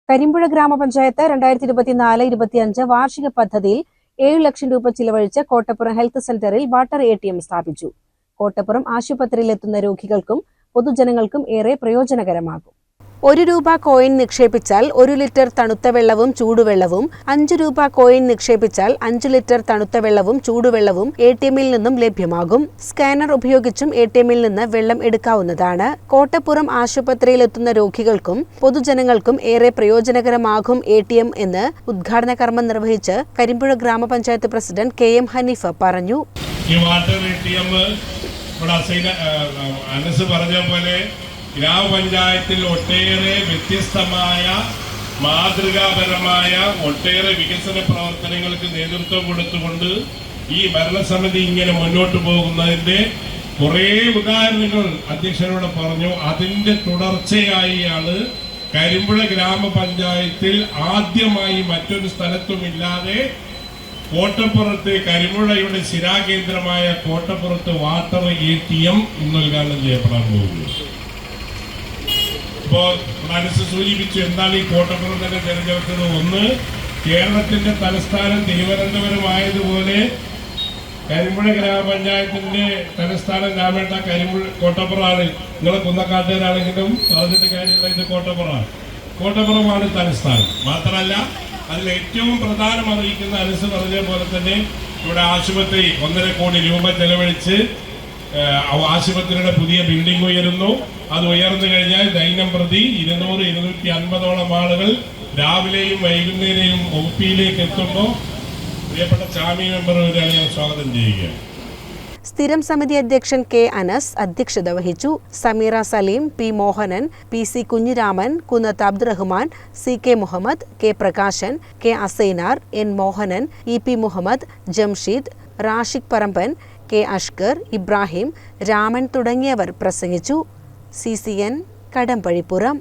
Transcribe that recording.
കരിമ്പുഴ ഗ്രാമപഞ്ചായത്ത് 2024-25 വാർഷിക പദ്ധതിയിൽ 7 ലക്ഷം രൂപ ചിലവഴിച്ച് കോട്ടപ്പുറം ഹെൽത്ത് സെന്ററിൽ വാട്ടർ ATM സ്ഥാപിച്ചു. കോട്ടപ്പുറം ആശുപത്രിയിലെത്തുന്ന രോഗികൾക്കും പൊതുജനങ്ങൾക്കും ഏറെ പ്രയോജനകരമാകും. 1 രൂപ കോയിൻ നിക്ഷേപിച്ചാൽ 1 ലിറ്റർ തണുത്ത വെള്ളവും ചൂടുവെള്ളവും, 5 രൂപ കോയിൻ നിക്ഷേപിച്ചാൽ 5 ലിറ്റർ തണുത്ത വെള്ളവും ചൂടുവെള്ളവും ATMൽ നിന്നും ലഭ്യമാകും. സ്കാനർ ഉപയോഗിച്ചും ATMൽ നിന്ന് വെള്ളം എടുക്കാവുന്നതാണ്. കോട്ടപ്പുറം ആശുപത്രിയിലെത്തുന്ന രോഗികൾക്കും പൊതുജനങ്ങൾക്കും ഏറെ പ്രയോജനകരമാകും ATM എന്ന് ഉദ്ഘാടന കർമ്മം നിർവഹിച്ച് കരിമ്പുഴ ഗ്രാമപഞ്ചായത്ത് പ്രസിഡന്റ് KM ഹനീഫ പറഞ്ഞു. ഗ്രാമപഞ്ചായത്തിൽ ഒട്ടേറെ വ്യത്യസ്തമായ മാതൃകാപരമായ ഒട്ടേറെ വികസന പ്രവർത്തനങ്ങൾക്ക് നേതൃത്വം കൊടുത്തുകൊണ്ട് ഈ ഭരണസമിതി ഇങ്ങനെ മുന്നോട്ട് പോകുന്നതിന്റെ കുറേ ഉദാഹരണങ്ങൾ അധ്യക്ഷനോട് പറഞ്ഞു. അതിന്റെ തുടർച്ചയായിയാണ് കരിമ്പുഴ ഗ്രാമപഞ്ചായത്തിൽ ആദ്യമായി മറ്റൊരു സ്ഥലത്തുമില്ലാതെ കോട്ടപ്പുറത്ത് കരിമ്പുഴയുടെ ശിലാകേന്ദ്രമായ കോട്ടപ്പുറത്ത് വാട്ടർ ATM ഇന്ന് ഉദ്ഘാടനം ചെയ്യപ്പെടാൻ പോകുന്നു. ഇപ്പോൾ മനസ്സ് സൂചിപ്പിച്ചു എന്താണ് ഈ കോട്ടപ്പുറം തന്നെ തിരഞ്ഞെടുത്തത്. ഒന്ന്, കേരളത്തിന്റെ തലസ്ഥാനം തിരുവനന്തപുരമായതുപോലെ കരിമ്പുഴ ഗ്രാമപഞ്ചായത്തിന്റെ തലസ്ഥാനം രാമേട്ട കോട്ടപ്പുറമാണ്. നിങ്ങളെ കുന്നക്കാട്ടുകാരാണെങ്കിലും പറഞ്ഞിട്ട് കാര്യമില്ല, ഇത് കോട്ടപ്പുറമാണ് തലസ്ഥാനം. മാത്രമല്ല അതിൽ ഏറ്റവും പ്രധാനം അറിയിക്കുന്ന അനുസ് പറഞ്ഞ പോലെ തന്നെ ഇവിടെ ആശുപത്രി 1.5 കോടി രൂപ ചെലവഴിച്ച് ആശുപത്രിയുടെ പുതിയ ബിൽഡിംഗ് ഉയരുന്നു. അത് ഉയർന്നു കഴിഞ്ഞാൽ ദൈനം പ്രതി 200-250ഓളം ആളുകൾ രാവിലെയും വൈകുന്നേരവും OPയിലേക്ക് എത്തുമ്പോൾ പ്രിയപ്പെട്ട ചാമി മെമ്പർ വരെയാണ് ഞാൻ സ്വാഗതം ചെയ്യുകയാണ്. സ്ഥിരം സമിതി അധ്യക്ഷൻ K. അനസ് അധ്യക്ഷത വഹിച്ചു. സമീറ സലീം, P. മോഹനൻ, PC. കുഞ്ഞിരാമൻ, കുന്നത്ത് Abdurahman, CK. Muhammad, K. Prakashan, K. Asainar, N. Mohanan, EP. Muhammad, Jamsheed, Rashiq Paramban, K. Ashkar, Ibrahim, Raman തുടങ്ങിയവർ പ്രസംഗിച്ചു. CCN കടമ്പഴിപ്പുറം.